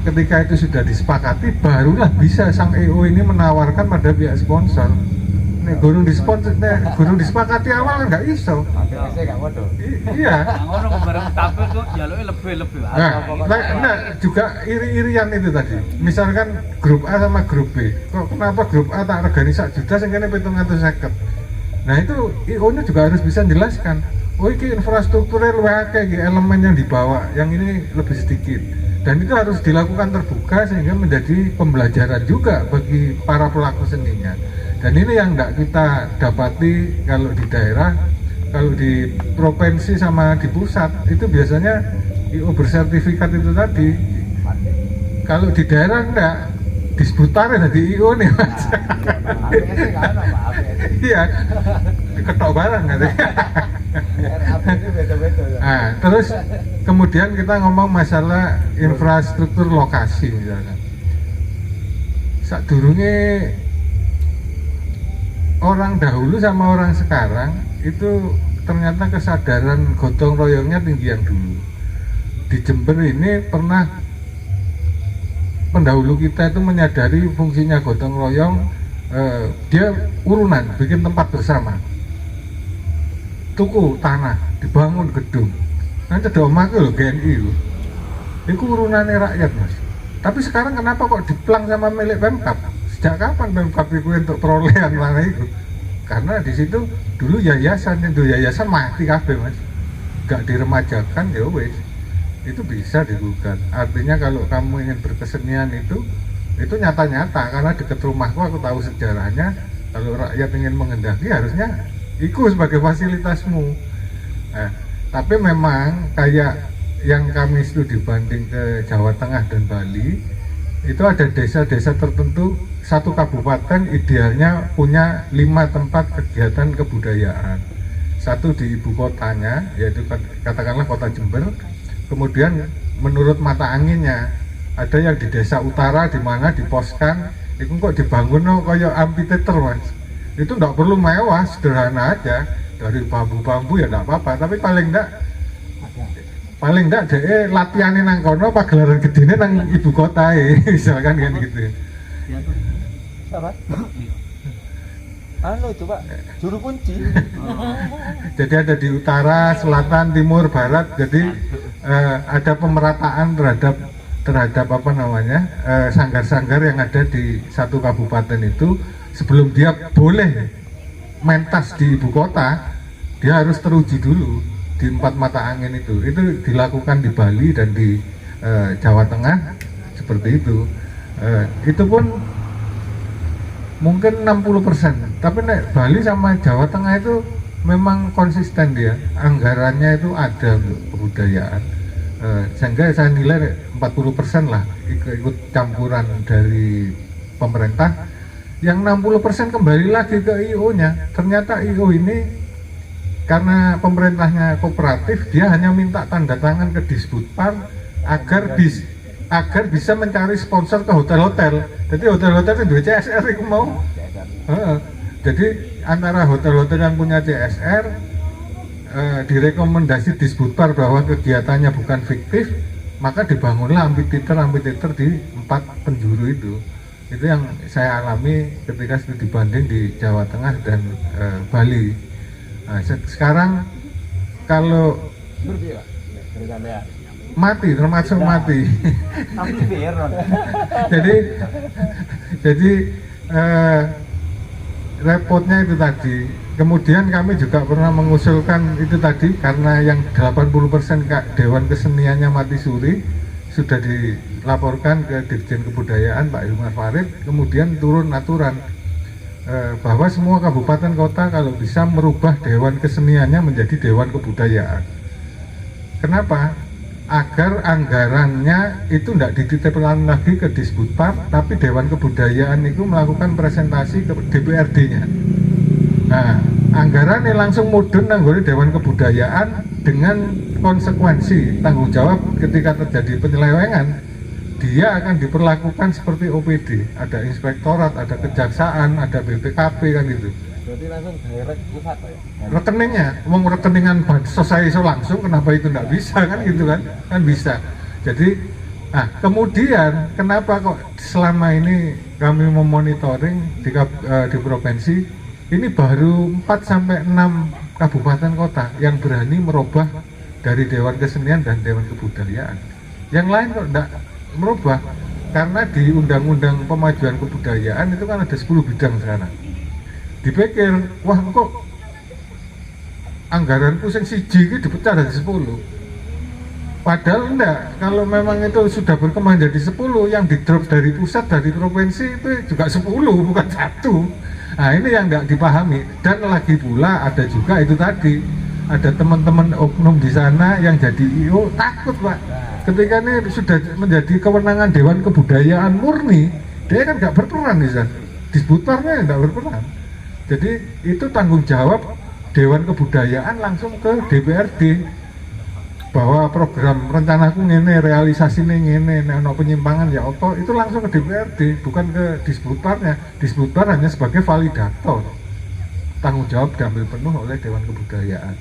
ketika itu sudah disepakati, barulah bisa sang EO ini menawarkan pada pihak sponsor. Nek gurung disepakati awal kan nggak iso. Iya. Ngono bareng tampil kok jaluke lebih-lebih. Nah, juga iri-irian itu tadi. Misalkan grup A sama grup B. Kok kenapa grup A tak regani 1 juta sing kene 750. Nah, itu IO-nya juga harus bisa menjelaskan. Oh, ini infrastrukturnya luwih akeh iki elemen yang dibawa, yang ini lebih sedikit. Dan itu harus dilakukan terbuka sehingga menjadi pembelajaran juga bagi para pelaku seninya. Dan ini yang tidak kita dapati kalau di daerah, kalau di provinsi sama di pusat itu biasanya IO bersertifikat itu tadi. Kalau di daerah enggak, disebutarin jadi IO nih mas. Iya, diketok barang katanya. Nah, terus kemudian kita ngomong masalah infrastruktur lokasi misalnya. Sadurunge orang dahulu sama orang sekarang itu ternyata kesadaran gotong royongnya tinggi yang dulu. Di Jember ini pernah pendahulu kita itu menyadari fungsinya gotong royong, dia urunan bikin tempat bersama, tuku tanah, dibangun gedung. Nanti ada omak loh GNI loh. Itu urunannya rakyat mas. Tapi sekarang kenapa kok diplang sama milik Pemkab? Sejak kapan Pemkab itu untuk perolehan mana itu? Karena di situ dulu yayasan mati kabeh mas, gak diremajakan ya wes, itu bisa digugat. Artinya kalau kamu ingin berkesenian itu nyata-nyata, karena deket rumahku aku tahu sejarahnya. Kalau rakyat ingin mengendaki harusnya ikut sebagai fasilitasmu. Tapi memang kayak yang kami studi banding ke Jawa Tengah dan Bali, itu ada desa-desa tertentu, satu kabupaten idealnya punya 5 tempat kegiatan kebudayaan. Satu di ibu kotanya, yaitu katakanlah kota Jember. Kemudian menurut mata anginnya, ada yang di desa utara di mana diposkan, itu kok dibangun kayak amphitheater mas. Itu nggak perlu mewah, sederhana aja, dari bambu-bambu ya nggak apa-apa, tapi paling enggak deh latihanin nang kono pagelaran gedene nang ibu kota misalkan kan gitu. Apa? Itu Pak, juru kunci. Jadi ada di utara, selatan, timur, barat. Jadi ada pemerataan terhadap apa namanya sanggar-sanggar yang ada di satu kabupaten itu. Sebelum dia boleh mentas di ibu kota, dia harus teruji dulu di 4 mata angin itu dilakukan di Bali dan di Jawa Tengah seperti itu. Itu pun mungkin 60%, tapi Bali sama Jawa Tengah itu memang konsisten dia, anggarannya itu ada untuk kebudayaan, sehingga saya nilai 40% lah ikut campuran dari pemerintah. Yang 60% kembali lagi ke IO-nya. Ternyata IO ini karena pemerintahnya kooperatif, dia hanya minta tanda tangan ke Disbudpar agar bisa mencari sponsor ke hotel-hotel. Jadi hotel-hotel itu CSR itu mau. Jadi antara hotel-hotel yang punya CSR direkomendasi Disbudpar bahwa kegiatannya bukan fiktif, maka dibangunlah amphitheater di 4 penjuru itu. Itu yang saya alami ketika studi banding di Jawa Tengah dan Bali. Nah, sekarang kalau mati, termasuk mati. jadi repotnya itu tadi. Kemudian kami juga pernah mengusulkan itu tadi, karena yang 80% Dewan Keseniannya mati suri, sudah dilaporkan ke Dirjen Kebudayaan Pak Hilmar Farid. Kemudian turun aturan bahwa semua kabupaten kota kalau bisa merubah Dewan Keseniannya menjadi Dewan Kebudayaan. Kenapa? Agar anggarannya itu tidak dititipkan lagi ke Disbudpar, tapi Dewan Kebudayaan itu melakukan presentasi ke DPRD-nya. Nah, anggarannya langsung mudun nanggone Dewan Kebudayaan dengan konsekuensi tanggung jawab ketika terjadi penyelewengan. Dia akan diperlakukan seperti OPD, ada inspektorat, ada kejaksaan, ada BPKP kan gitu. Berarti langsung direct pusat ya? Rekeningnya, uang rekeningan bansos saya langsung, kenapa itu tidak bisa kan gitu kan? Kan bisa. Jadi Nah, kemudian kenapa kok selama ini kami memonitoring di provinsi ini baru 4 sampai 6 kabupaten kota yang berani merubah dari Dewan Kesenian dan Dewan Kebudayaan. Yang lain kok enggak merubah karena di Undang-Undang Pemajuan Kebudayaan itu kan ada 10 bidang sekarang. Dipikir, wah kok anggaranku sing siji iki dipecah dari 10. Padahal enggak, kalau memang itu sudah berkembang jadi 10, yang di drop dari pusat, dari provinsi itu juga 10, bukan 1. Nah ini yang enggak dipahami. Dan lagi pula ada juga itu tadi, ada teman-teman oknum di sana yang jadi IO takut Pak. Ketika ini sudah menjadi kewenangan Dewan Kebudayaan murni, dia kan enggak berperan di sana. Disputarnya enggak berperan. Jadi itu tanggung jawab Dewan Kebudayaan langsung ke DPRD. Bahwa program rencanaku ngene, realisasi ngene, ono penyimpangan ya apa, itu langsung ke DPRD, bukan ke disputarnya. Disputar hanya sebagai validator. Tanggung jawab diambil penuh oleh Dewan Kebudayaan.